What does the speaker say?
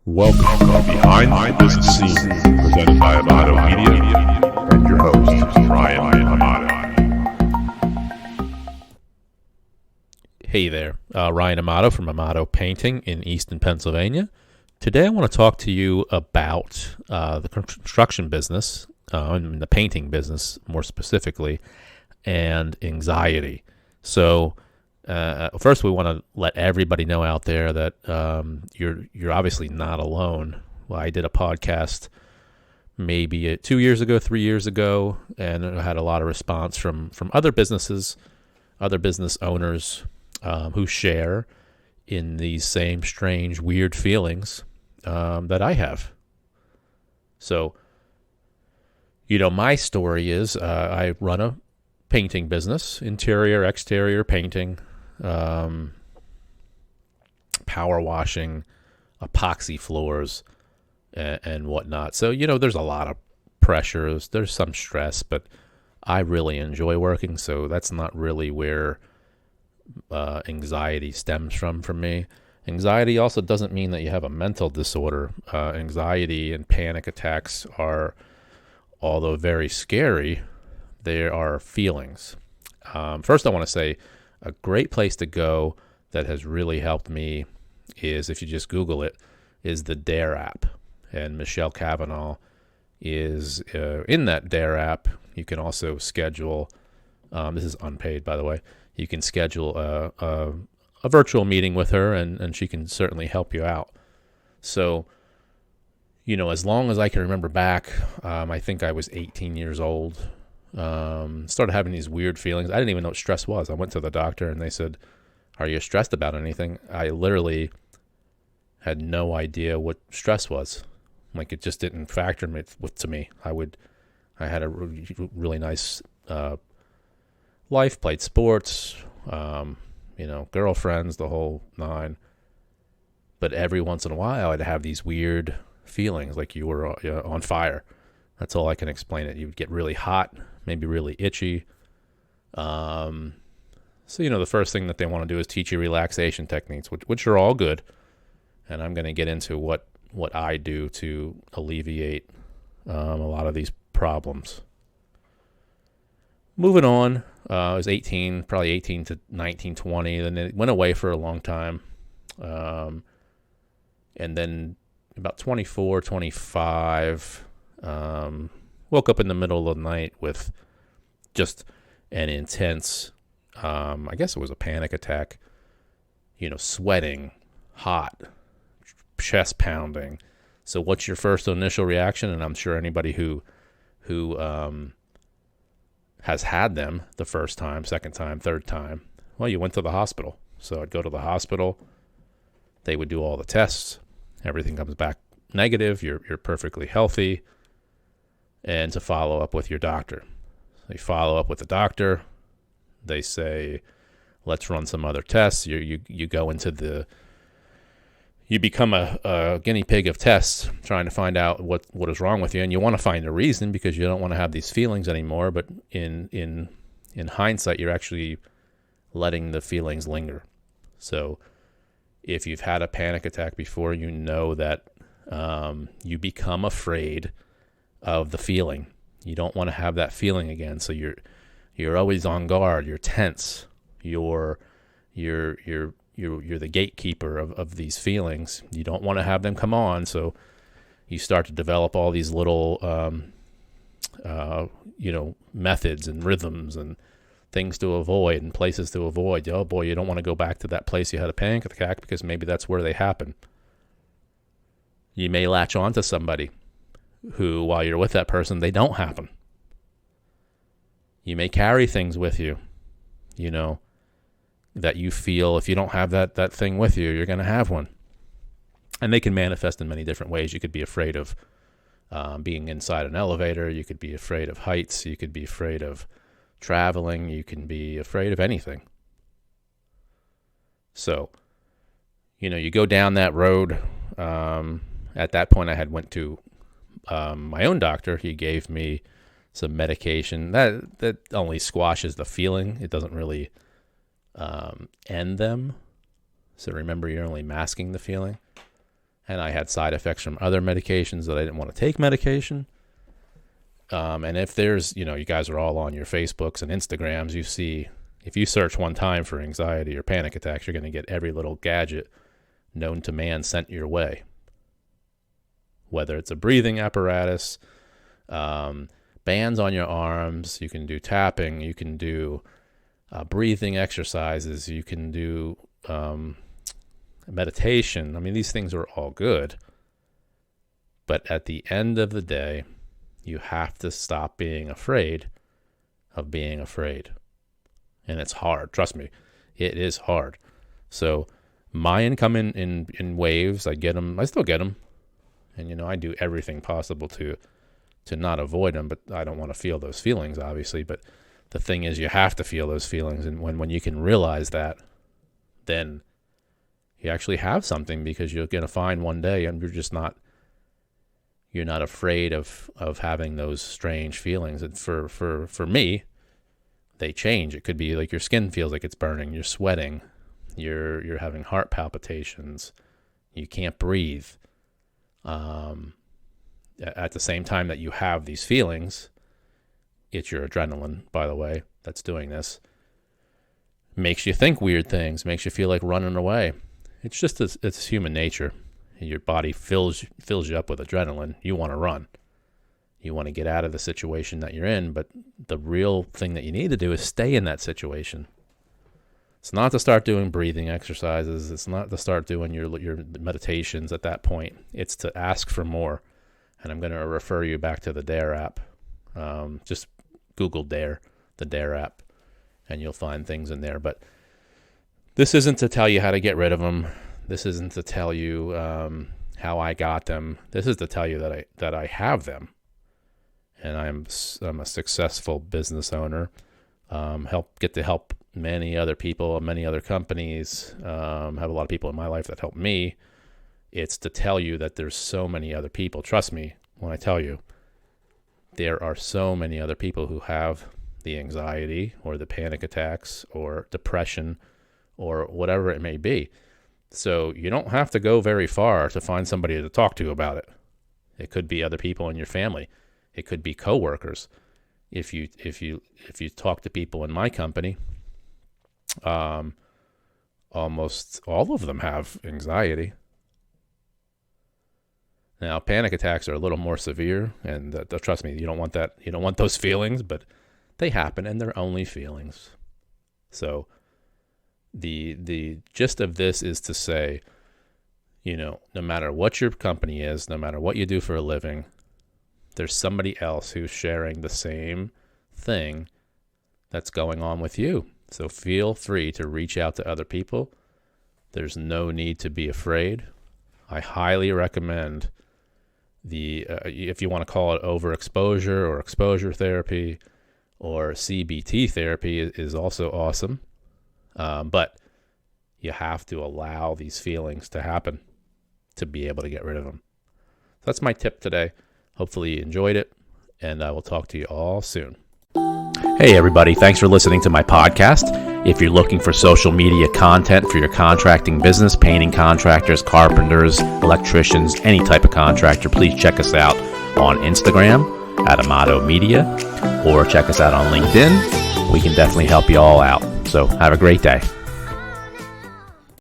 Welcome to Behind the Business Scene, presented by Amato Media, and your host, Ryan Amato. Hey there, Ryan Amato from Amato Painting in Easton, Pennsylvania. Today I want to talk to you about the construction business, the painting business more specifically, and anxiety. So first we want to let everybody know out there that you're obviously not alone. Well, I did a podcast maybe 2 years ago, 3 years ago, and I had a lot of response from other businesses, other business owners who share in these same strange, weird feelings that I have. So, my story is I run a painting business, interior, exterior painting, power washing, epoxy floors, and whatnot. So, there's a lot of pressures. There's some stress, but I really enjoy working, so that's not really where anxiety stems from for me. Anxiety also doesn't mean that you have a mental disorder. Anxiety and panic attacks are, although very scary, they are feelings. First, I want to say a great place to go that has really helped me is, if you just Google it, is the Dare app. And Michelle Cavanaugh is in that Dare app. You can also schedule, this is unpaid, by the way, you can schedule a virtual meeting with her, and she can certainly help you out. So, as long as I can remember back, I think I was 18 years old, started having these weird feelings. I didn't even know what stress was. I went to the doctor, and they said, "Are you stressed about anything?" I literally had no idea what stress was. Like, it just didn't factor to me. I had a really nice life, played sports, girlfriends, the whole nine. But every once in a while, I'd have these weird feelings, like you were on fire. That's all I can explain it. You would get really hot, maybe really itchy. So, the first thing that they want to do is teach you relaxation techniques, which are all good. And I'm going to get into what I do to alleviate a lot of these problems. Moving on, I was 18, probably 18 to 19, 20. Then it went away for a long time. And then about 24, 25, woke up in the middle of the night with just an intense, I guess it was a panic attack, sweating, hot, chest pounding. So what's your first initial reaction? And I'm sure anybody who has had them the first time, second time, third time, well, you went to the hospital. So I'd go to the hospital. They would do all the tests. Everything comes back negative. You're perfectly healthy. And to follow up with your doctor. They follow up with the doctor. They say, let's run some other tests. You go into you become a guinea pig of tests, trying to find out what is wrong with you, and you want to find a reason because you don't want to have these feelings anymore. But in hindsight, you're actually letting the feelings linger. So if you've had a panic attack before, you know that you become afraid of the feeling. You don't want to have that feeling again. So you're always on guard. You're tense. You're the gatekeeper of these feelings. You don't want to have them come on, so you start to develop all these little, methods and rhythms and things to avoid and places to avoid. Oh boy, you don't want to go back to that place you had a panic attack because maybe that's where they happen. You may latch on to somebody who, while you're with that person, they don't happen. You may carry things with you, that you feel if you don't have that thing with you, you're going to have one. And they can manifest in many different ways. You could be afraid of being inside an elevator. You could be afraid of heights. You could be afraid of traveling. You can be afraid of anything. So, you go down that road. At that point, I had went to my own doctor. He gave me some medication that only squashes the feeling. It doesn't really end them. So remember, you're only masking the feeling. and I had side effects from other medications that I didn't want to take medication. And if there's, you guys are all on your Facebooks and Instagrams, you see, if you search one time for anxiety or panic attacks, you're going to get every little gadget known to man sent your way. Whether it's a breathing apparatus, bands on your arms, you can do tapping, you can do breathing exercises, you can do meditation. I mean, these things are all good. But at the end of the day, you have to stop being afraid of being afraid. And it's hard. Trust me, it is hard. So mine come in waves. I get them. I still get them. And, I do everything possible to not avoid them, but I don't want to feel those feelings, obviously. But the thing is, you have to feel those feelings. And when you can realize that, then you actually have something, because you're going to find one day, and you're not afraid of having those strange feelings. And for me, they change. It could be like your skin feels like it's burning, you're sweating, you're having heart palpitations, you can't breathe. At the same time that you have these feelings, it's your adrenaline, by the way, that's doing this. Makes you think weird things, makes you feel like running away. It's just it's human nature. Your body fills you up with adrenaline. You want to run. You want to get out of the situation that you're in, but the real thing that you need to do is stay in that situation. It's not to start doing breathing exercises. It's not to start doing your meditations at that point. It's to ask for more. And I'm going to refer you back to the Dare app. Just Google Dare, the Dare app, and you'll find things in there. But this isn't to tell you how to get rid of them. This isn't to tell you how I got them. This is to tell you that I have them. And I'm a successful business owner. Get to help many other people, many other companies. Have a lot of people in my life that help me. It's to tell you that there's so many other people. Trust me when I tell you, there are so many other people who have the anxiety or the panic attacks or depression or whatever it may be. So you don't have to go very far to find somebody to talk to about it. It could be other people in your family. It could be coworkers. If you talk to people in my company, almost all of them have anxiety. Now, panic attacks are a little more severe, and trust me, you don't want that. You don't want those feelings, but they happen, and they're only feelings. So the gist of this is to say, no matter what your company is, no matter what you do for a living, there's somebody else who's sharing the same thing that's going on with you. So feel free to reach out to other people. There's no need to be afraid. I highly recommend if you want to call it overexposure or exposure therapy or CBT therapy is also awesome. But you have to allow these feelings to happen to be able to get rid of them. So that's my tip today. Hopefully you enjoyed it, and I will talk to you all soon. Hey everybody, thanks for listening to my podcast. If you're looking for social media content for your contracting business, painting contractors, carpenters, electricians, any type of contractor, please check us out on Instagram at Amato Media, or check us out on LinkedIn. We can definitely help you all out. So have a great day.